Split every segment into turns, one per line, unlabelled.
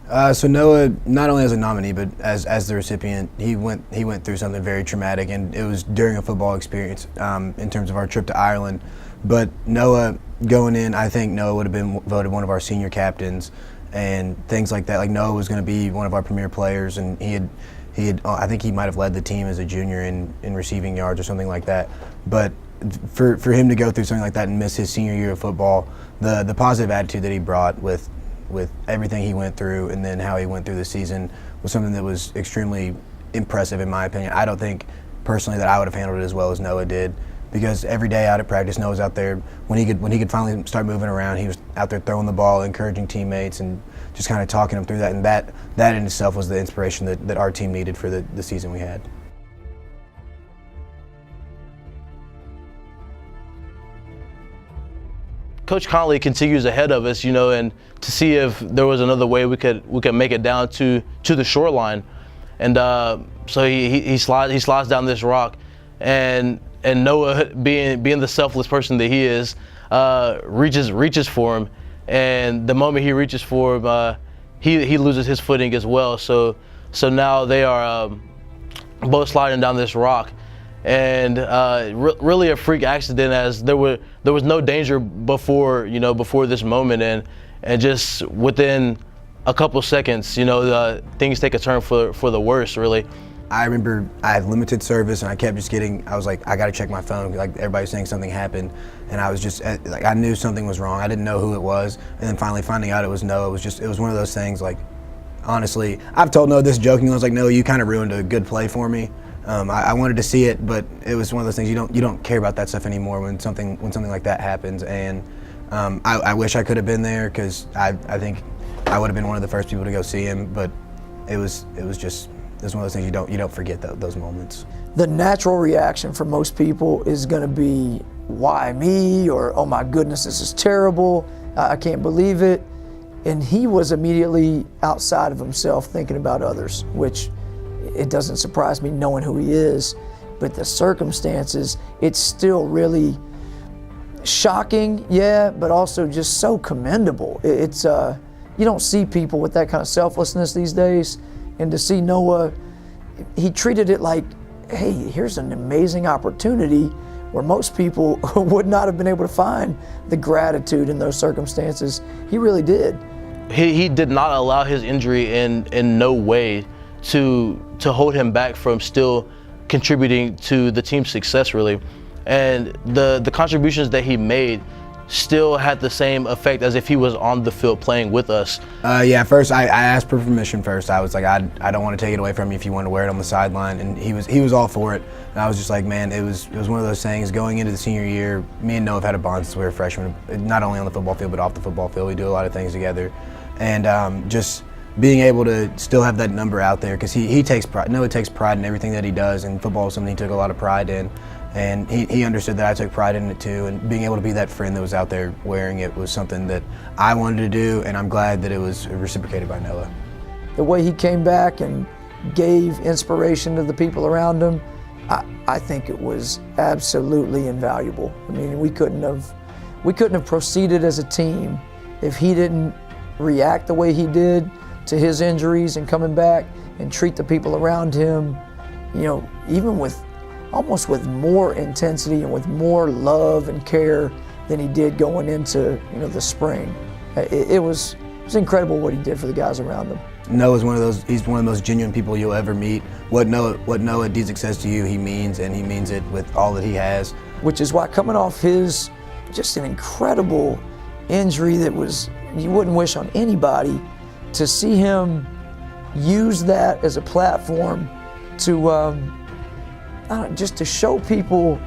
So Noah, not only as a nominee, but as the recipient, he went through something very traumatic, and it was during a football experience in terms of our trip to Ireland. But Noah going in, I think Noah would have been voted one of our senior captains, and things like that. Like Noah was going to be one of our premier players, and he had I think he might have led the team as a junior in receiving yards or something like that. But for him to go through something like that and miss his senior year of football, the positive attitude that he brought with everything he went through and then how he went through the season was something that was extremely impressive in my opinion. I don't think personally that I would have handled it as well as Noah did, because every day out at practice, Noah was out there when he could finally start moving around. He was out there throwing the ball, encouraging teammates, and just kind of talking them through that. And that in itself was the inspiration that our team needed for the season we had.
Coach Conley continues ahead of us, and to see if there was another way we could make it down to the shoreline, and so he slides down this rock, and Noah, being the selfless person that he is, reaches for him, and the moment he reaches for him, he loses his footing as well. So now they are both sliding down this rock. And really a freak accident, as there was no danger before this moment, and just within a couple seconds, things take a turn for the worse, really.
I remember I had limited service, and I kept just I was like, I got to check my phone. Like everybody's saying something happened, and I was just like, I knew something was wrong. I didn't know who it was, and then finally finding out it was Noah. It was one of those things. Like, honestly, I've told Noah this jokingly. I was like, Noah, you kind of ruined a good play for me. I wanted to see it, but it was one of those things you don't care about that stuff anymore when something like that happens. And I wish I could have been there, because I think I would have been one of the first people to go see him. But it was one of those things you don't forget those moments.
The natural reaction for most people is going to be, why me? Or, oh my goodness, this is terrible. I can't believe it. And he was immediately outside of himself, thinking about others, which it doesn't surprise me knowing who he is, but the circumstances, it's still really shocking, yeah, but also just so commendable. It's you don't see people with that kind of selflessness these days, and to see Noah, he treated it like, hey, here's an amazing opportunity where most people would not have been able to find the gratitude in those circumstances. He really did.
He did not allow his injury in no way to hold him back from still contributing to the team's success, really. And the contributions that he made still had the same effect as if he was on the field playing with us.
Yeah, first I asked for permission first. I was like, I don't want to take it away from you if you want to wear it on the sideline, and he was all for it. And I was just like, man, it was one of those things going into the senior year. Me and Noah have had a bond since we were freshmen, not only on the football field but off the football field. We do a lot of things together, and just being able to still have that number out there, because he takes pride. Noah takes pride in everything that he does, and football is something he took a lot of pride in. And he understood that I took pride in it too, and being able to be that friend that was out there wearing it was something that I wanted to do, and I'm glad that it was reciprocated by Noah.
The way he came back and gave inspiration to the people around him, I think it was absolutely invaluable. I mean, we couldn't have proceeded as a team if he didn't react the way he did to his injuries and coming back, and treat the people around him, even almost with more intensity and with more love and care than he did going into the spring. It was incredible what he did for the guys around him.
Noah's he's one of the most genuine people you'll ever meet. What Noah Dizik says to you, he means, and he means it with all that he has.
Which is why, coming off his just an incredible injury that you wouldn't wish on anybody, to see him use that as a platform to just to show people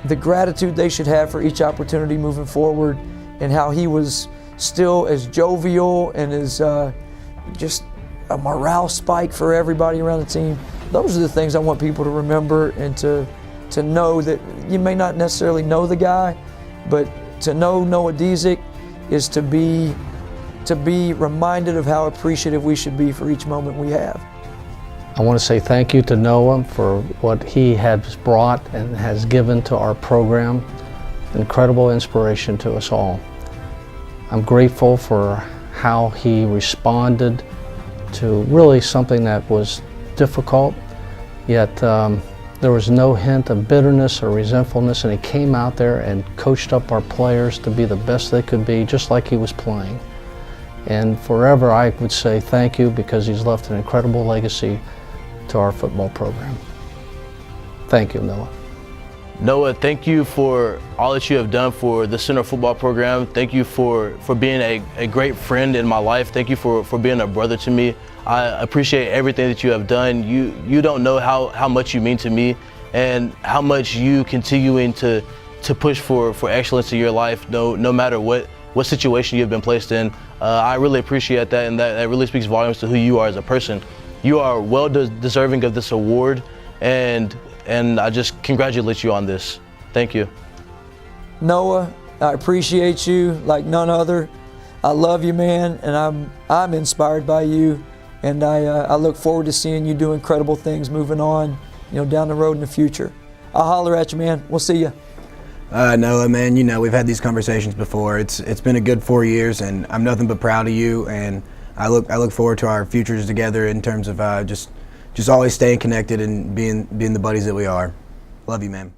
the gratitude they should have for each opportunity moving forward, and how he was still as jovial and as just a morale spike for everybody around the team. Those are the things I want people to remember, and to know that you may not necessarily know the guy, but to know Noah Dizik is to be reminded of how appreciative we should be for each moment we have.
I want to say thank you to Noah for what he has brought and has given to our program. Incredible inspiration to us all. I'm grateful for how he responded to really something that was difficult, yet there was no hint of bitterness or resentfulness, and he came out there and coached up our players to be the best they could be, just like he was playing. And forever I would say thank you, because he's left an incredible legacy to our football program. Thank you, Noah.
Noah, thank you for all that you have done for the Center Football Program. Thank you for being a great friend in my life. Thank you for being a brother to me. I appreciate everything that you have done. You don't know how much you mean to me, and how much you continuing to push for excellence in your life, no matter what situation you've been placed in. I really appreciate that, and that really speaks volumes to who you are as a person. You are well deserving of this award, and I just congratulate you on this. Thank you.
Noah, I appreciate you like none other. I love you, man, and I'm inspired by you, and I look forward to seeing you do incredible things moving on, down the road in the future. I'll holler at you, man. We'll see you.
Noah, man, we've had these conversations before. It's been a good 4 years, and I'm nothing but proud of you, and I look forward to our futures together in terms of just always staying connected and being the buddies that we are. Love you, man.